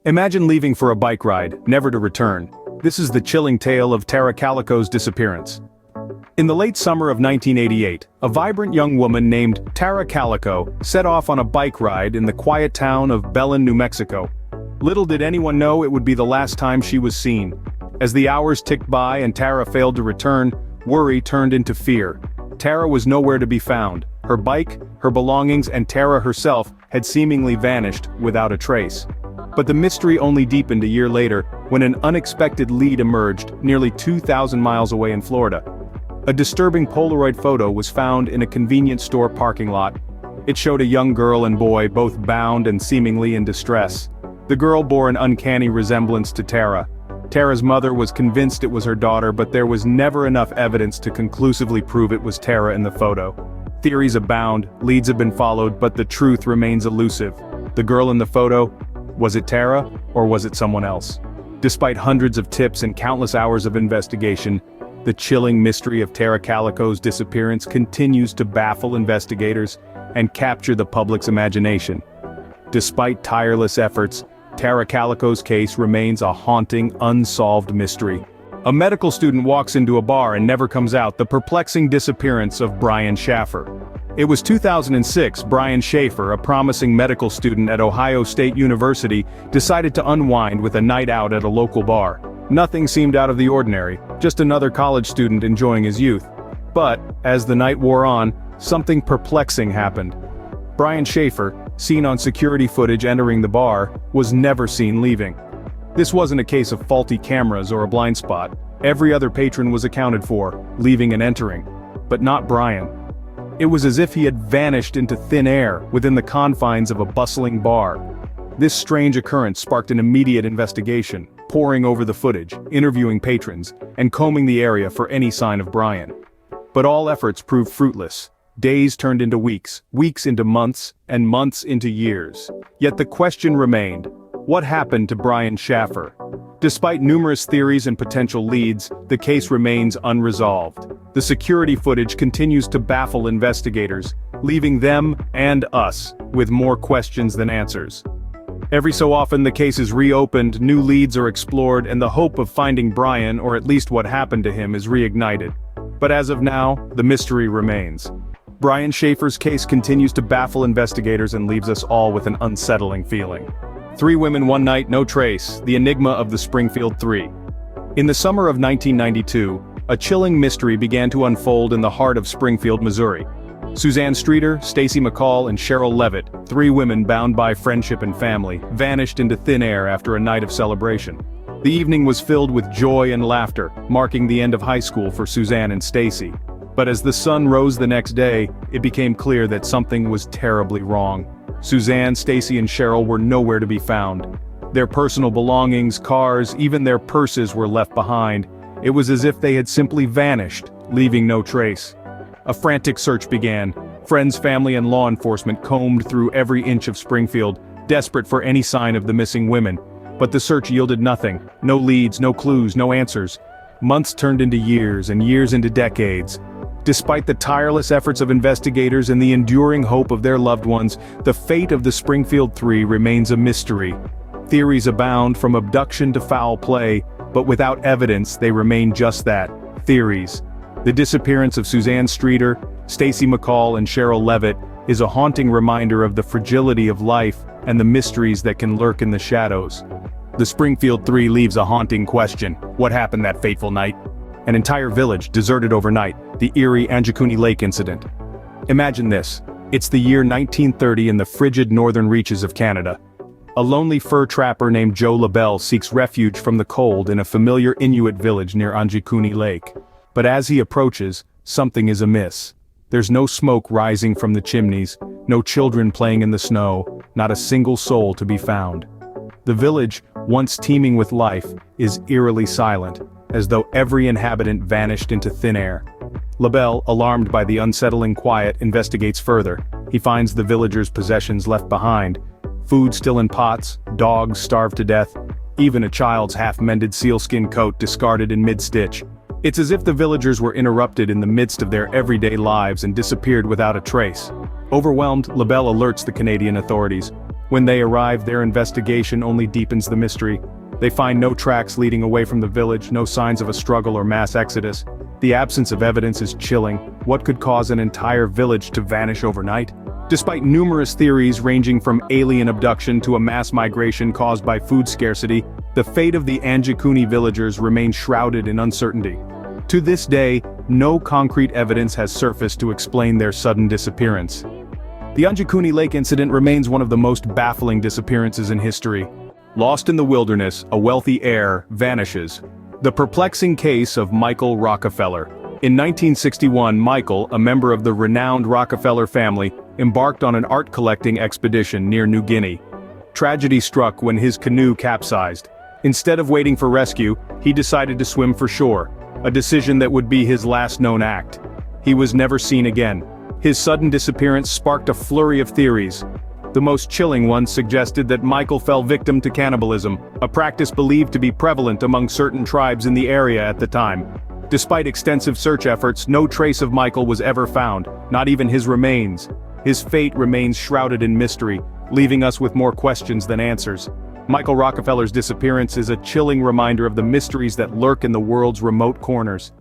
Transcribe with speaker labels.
Speaker 1: Imagine leaving for a bike ride, never to return. This is the chilling tale of Tara Calico's disappearance. In the late summer of 1988, a vibrant young woman named Tara Calico set off on a bike ride in the quiet town of Belen, New Mexico. Little did anyone know it would be the last time she was seen. As the hours ticked by and Tara failed to return, worry turned into fear. Tara was nowhere to be found. Her bike, her belongings, and Tara herself had seemingly vanished without a trace. But the mystery only deepened a year later when an unexpected lead emerged nearly 2,000 miles away in Florida. A disturbing Polaroid photo was found in a convenience store parking lot. It showed a young girl and boy both bound and seemingly in distress. The girl bore an uncanny resemblance to Tara. Tara's mother was convinced it was her daughter, but there was never enough evidence to conclusively prove it was Tara in the photo. Theories abound, leads have been followed, but the truth remains elusive. The girl in the photo, was it Tara, or was it someone else? Despite hundreds of tips and countless hours of investigation, the chilling mystery of Tara Calico's disappearance continues to baffle investigators and capture the public's imagination. Despite tireless efforts, Tara Calico's case remains a haunting, unsolved mystery. A medical student walks into a bar and never comes out. The perplexing disappearance of Brian Shaffer. It was 2006. Brian Schaefer, a promising medical student at Ohio State University, decided to unwind with a night out at a local bar. Nothing seemed out of the ordinary, just another college student enjoying his youth. But, as the night wore on, something perplexing happened. Brian Schaefer, seen on security footage entering the bar, was never seen leaving. This wasn't a case of faulty cameras or a blind spot. Every other patron was accounted for, leaving and entering. But not Brian. It was as if he had vanished into thin air within the confines of a bustling bar. This strange occurrence sparked an immediate investigation, poring over the footage, interviewing patrons, and combing the area for any sign of Brian. But all efforts proved fruitless. Days turned into weeks, weeks into months, and months into years. Yet the question remained, what happened to Brian Shaffer? Despite numerous theories and potential leads, the case remains unresolved. The security footage continues to baffle investigators, leaving them, and us, with more questions than answers. Every so often the case is reopened, new leads are explored, and the hope of finding Brian, or at least what happened to him, is reignited. But as of now, the mystery remains. Brian Schaefer's case continues to baffle investigators and leaves us all with an unsettling feeling. 3 women, 1 night, no trace, the enigma of the Springfield 3. In the summer of 1992, a chilling mystery began to unfold in the heart of Springfield, Missouri. Suzanne Streeter, Stacy McCall, and Cheryl Levitt, 3 women bound by friendship and family, vanished into thin air after a night of celebration. The evening was filled with joy and laughter, marking the end of high school for Suzanne and Stacy. But as the sun rose the next day, it became clear that something was terribly wrong. Suzanne, Stacy, and Cheryl were nowhere to be found. Their personal belongings, cars, even their purses were left behind. It was as if they had simply vanished, leaving no trace. A frantic search began. Friends, family, and law enforcement combed through every inch of Springfield, desperate for any sign of the missing women. But the search yielded nothing. No leads, no clues, no answers. Months turned into years, and years into decades. Despite the tireless efforts of investigators and the enduring hope of their loved ones, the fate of the Springfield 3 remains a mystery. Theories abound, from abduction to foul play, but without evidence they remain just that, theories. The disappearance of Suzanne Streeter, Stacy McCall, and Cheryl Levitt is a haunting reminder of the fragility of life and the mysteries that can lurk in the shadows. The Springfield 3 leaves a haunting question: what happened that fateful night? An entire village deserted overnight, the Eerie Anjikuni Lake incident. Imagine this. It's the year 1930 in the frigid northern reaches of Canada. A lonely fur trapper named Joe LaBelle seeks refuge from the cold in a familiar Inuit village near Anjikuni Lake. But as he approaches, something is amiss. There's no smoke rising from the chimneys, no children playing in the snow, not a single soul to be found. The village, once teeming with life, is eerily silent, as though every inhabitant vanished into thin air. LaBelle, alarmed by the unsettling quiet, investigates further. He finds the villagers' possessions left behind. Food still in pots, dogs starved to death, even a child's half-mended sealskin coat discarded in mid-stitch. It's as if the villagers were interrupted in the midst of their everyday lives and disappeared without a trace. Overwhelmed, LaBelle alerts the Canadian authorities. When they arrive, their investigation only deepens the mystery. They find no tracks leading away from the village, no signs of a struggle or mass exodus. The absence of evidence is chilling. What could cause an entire village to vanish overnight? Despite numerous theories ranging from alien abduction to a mass migration caused by food scarcity, the fate of the Anjikuni villagers remains shrouded in uncertainty. To this day, no concrete evidence has surfaced to explain their sudden disappearance. The Anjikuni Lake incident remains one of the most baffling disappearances in history. Lost in the wilderness, a wealthy heir vanishes. The perplexing case of Michael Rockefeller. In 1961, Michael, a member of the renowned Rockefeller family, embarked on an art-collecting expedition near New Guinea. Tragedy struck when his canoe capsized. Instead of waiting for rescue, he decided to swim for shore, a decision that would be his last known act. He was never seen again. His sudden disappearance sparked a flurry of theories. The most chilling one suggested that Michael fell victim to cannibalism, a practice believed to be prevalent among certain tribes in the area at the time. Despite extensive search efforts, no trace of Michael was ever found, not even his remains. His fate remains shrouded in mystery, leaving us with more questions than answers. Michael Rockefeller's disappearance is a chilling reminder of the mysteries that lurk in the world's remote corners.